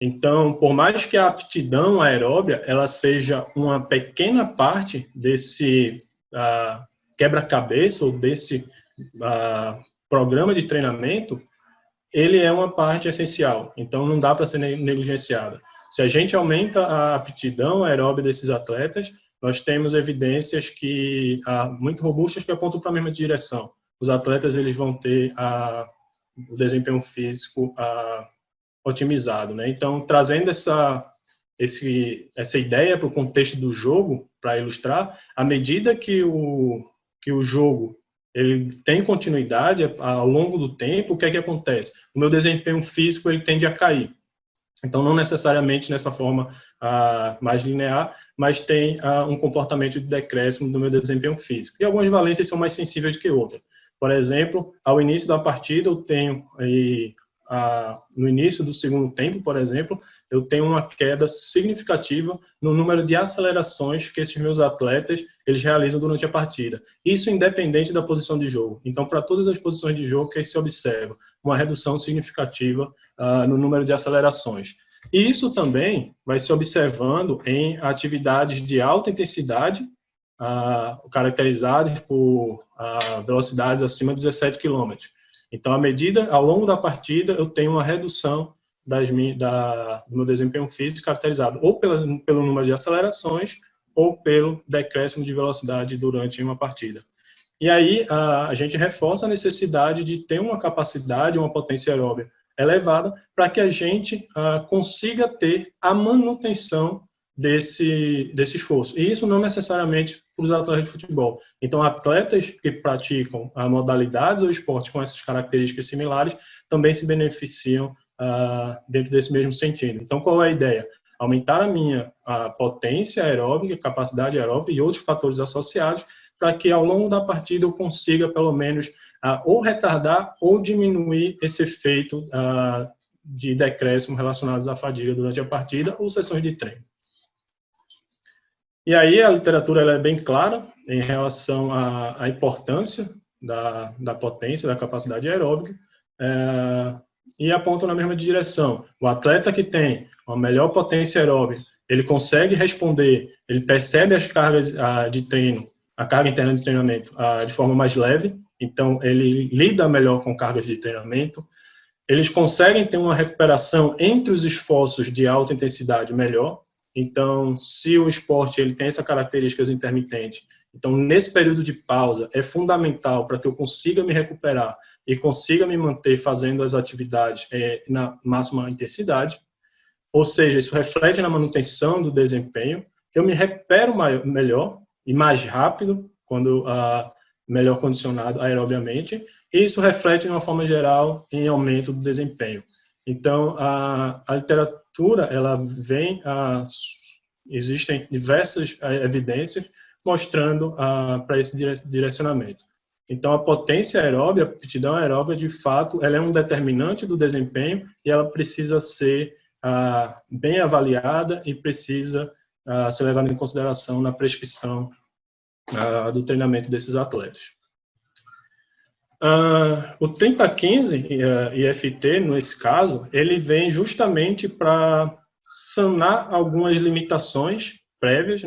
Então, por mais que a aptidão aeróbia ela seja uma pequena parte desse quebra-cabeça ou desse programa de treinamento, ele é uma parte essencial. Então, não dá para ser negligenciada. Se a gente aumenta a aptidão aeróbia desses atletas, nós temos evidências muito robustas que apontam para a mesma direção. Os atletas eles vão ter o desempenho físico otimizado, né? Então, trazendo essa ideia para o contexto do jogo, para ilustrar, à medida que o jogo ele tem continuidade ao longo do tempo, o que é que acontece? O meu desempenho físico ele tende a cair. Então, não necessariamente nessa forma mais linear, mas tem um comportamento de decréscimo do meu desempenho físico. E algumas valências são mais sensíveis do que outras. Por exemplo, ao início da partida, eu tenho no início do segundo tempo, por exemplo, eu tenho uma queda significativa no número de acelerações que esses meus atletas eles realizam durante a partida. Isso independente da posição de jogo. Então, para todas as posições de jogo que se observa uma redução significativa no número de acelerações. E isso também vai se observando em atividades de alta intensidade, caracterizadas por velocidades acima de 17 km. Então, ao longo da partida, eu tenho uma redução do meu desempenho físico caracterizado ou pelo número de acelerações ou pelo decréscimo de velocidade durante uma partida. E aí, a gente reforça a necessidade de ter uma capacidade, uma potência aeróbica elevada, para que a gente consiga ter a manutenção desse esforço. E isso não necessariamente para os atletas de futebol. Então, atletas que praticam modalidades ou esportes com essas características similares também se beneficiam dentro desse mesmo sentido. Então, qual é a ideia? Aumentar a minha potência aeróbica, capacidade aeróbica e outros fatores associados, para que ao longo da partida eu consiga, pelo menos, ou retardar ou diminuir esse efeito de decréscimo relacionados à fadiga durante a partida ou sessões de treino. E aí a literatura ela é bem clara em relação à importância da potência, da capacidade aeróbica, e aponta na mesma direção. O atleta que tem uma melhor potência aeróbica, ele consegue responder, ele percebe as cargas de treino, a carga interna de treinamento de forma mais leve, então ele lida melhor com cargas de treinamento, eles conseguem ter uma recuperação entre os esforços de alta intensidade melhor. Então, se o esporte ele tem essas características intermitentes, então nesse período de pausa é fundamental para que eu consiga me recuperar e consiga me manter fazendo as atividades na máxima intensidade. Ou seja, isso reflete na manutenção do desempenho. Eu me recupero melhor e mais rápido quando melhor condicionado aerobiamente. E isso reflete de uma forma geral em aumento do desempenho. Então, a literatura, ela vem, existem diversas evidências mostrando para esse direcionamento. Então, a potência aeróbia, a aptidão aeróbia, de fato, ela é um determinante do desempenho e ela precisa ser bem avaliada e precisa ser levada em consideração na prescrição do treinamento desses atletas. O 3015 IFT, nesse caso, ele vem justamente para sanar algumas limitações prévias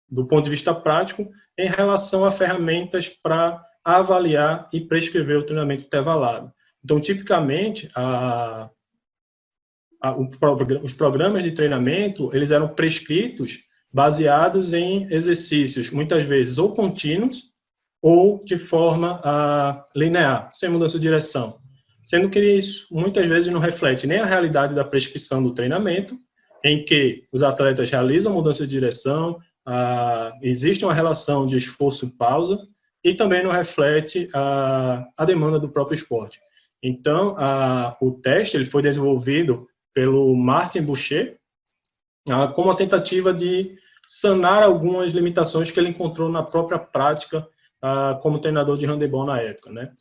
do ponto de vista prático em relação a ferramentas para avaliar e prescrever o treinamento intervalado. Então, tipicamente, os programas de treinamento, eles eram prescritos baseados em exercícios, muitas vezes, ou contínuos, ou de forma linear, sem mudança de direção. Sendo que isso, muitas vezes, não reflete nem a realidade da prescrição do treinamento, em que os atletas realizam mudança de direção, existe uma relação de esforço-pausa, e também não reflete a demanda do próprio esporte. Então, o teste ele foi desenvolvido pelo Martin Boucher, como uma tentativa de sanar algumas limitações que ele encontrou na própria prática como treinador de handebol na época, né?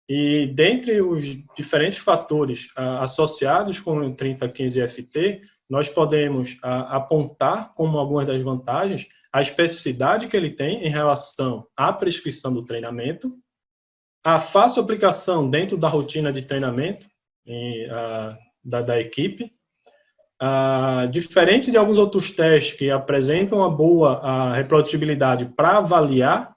E dentre os diferentes fatores associados com o 3015 FT, nós podemos apontar como algumas das vantagens a especificidade que ele tem em relação à prescrição do treinamento, a fácil aplicação dentro da rotina de treinamento da equipe, Diferente de alguns outros testes que apresentam uma boa reprodutibilidade para avaliar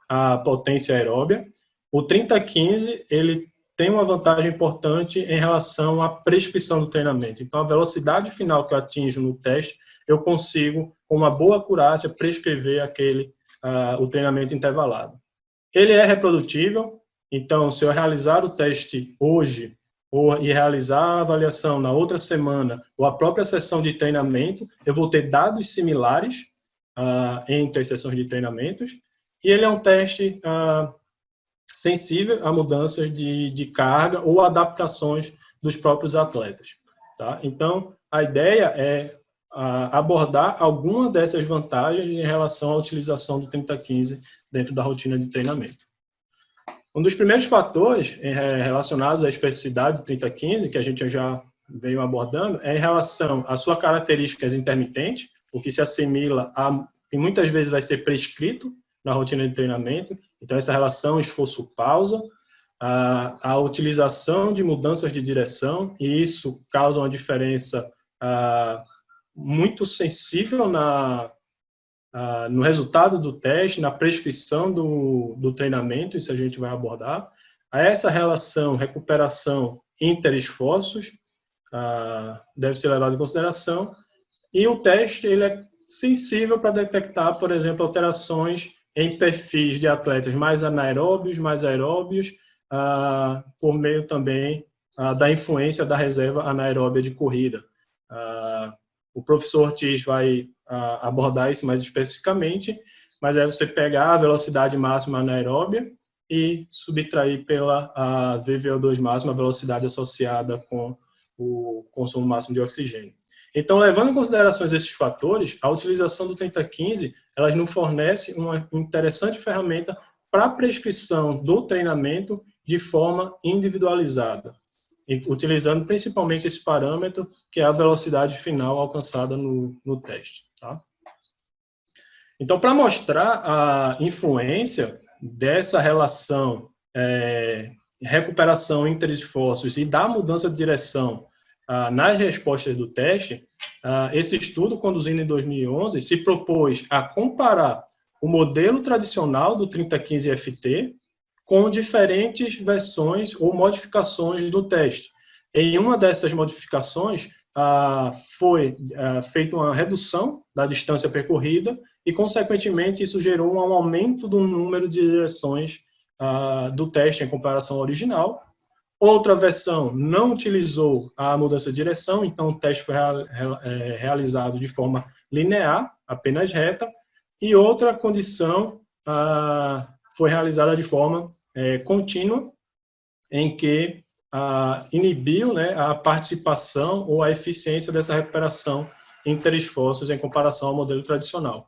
a potência aeróbia, o 30-15 ele tem uma vantagem importante em relação à prescrição do treinamento. Então, a velocidade final que eu atinjo no teste, eu consigo, com uma boa acurácia, prescrever o treinamento intervalado. Ele é reprodutível, então, se eu realizar o teste hoje, e realizar a avaliação na outra semana, ou a própria sessão de treinamento, eu vou ter dados similares entre as sessões de treinamentos, e ele é um teste sensível a mudanças de carga ou adaptações dos próprios atletas. Tá? Então, a ideia é abordar alguma dessas vantagens em relação à utilização do 30-15 dentro da rotina de treinamento. Um dos primeiros fatores relacionados à especificidade do 30-15, que a gente já veio abordando, é em relação às suas características intermitentes, o que se assimila a, e muitas vezes vai ser prescrito na rotina de treinamento. Então, essa relação esforço-pausa, a utilização de mudanças de direção, e isso causa uma diferença muito sensível no resultado do teste, na prescrição do treinamento, isso a gente vai abordar. A essa relação recuperação interesforços deve ser levado em consideração, e o teste ele é sensível para detectar, por exemplo, alterações em perfis de atletas mais anaeróbios, mais aeróbios, por meio também da influência da reserva anaeróbia de corrida. O professor Ortiz vai abordar isso mais especificamente, mas é você pegar a velocidade máxima anaeróbia e subtrair pela VVO2 máxima, a velocidade associada com o consumo máximo de oxigênio. Então, levando em consideração esses fatores, a utilização do 30-15, elas nos fornece uma interessante ferramenta para a prescrição do treinamento de forma individualizada, utilizando principalmente esse parâmetro, que é a velocidade final alcançada no teste. Tá? Então, para mostrar a influência dessa relação recuperação interesforços e da mudança de direção nas respostas do teste, esse estudo, conduzido em 2011, se propôs a comparar o modelo tradicional do 30-15 FT com diferentes versões ou modificações do teste. Em uma dessas modificações, foi feita uma redução da distância percorrida e, consequentemente, isso gerou um aumento do número de direções do teste em comparação ao original. Outra versão não utilizou a mudança de direção, então o teste foi realizado de forma linear, apenas reta, e outra condição foi realizada de forma contínua, em que inibiu a participação ou a eficiência dessa recuperação interesforços em comparação ao modelo tradicional.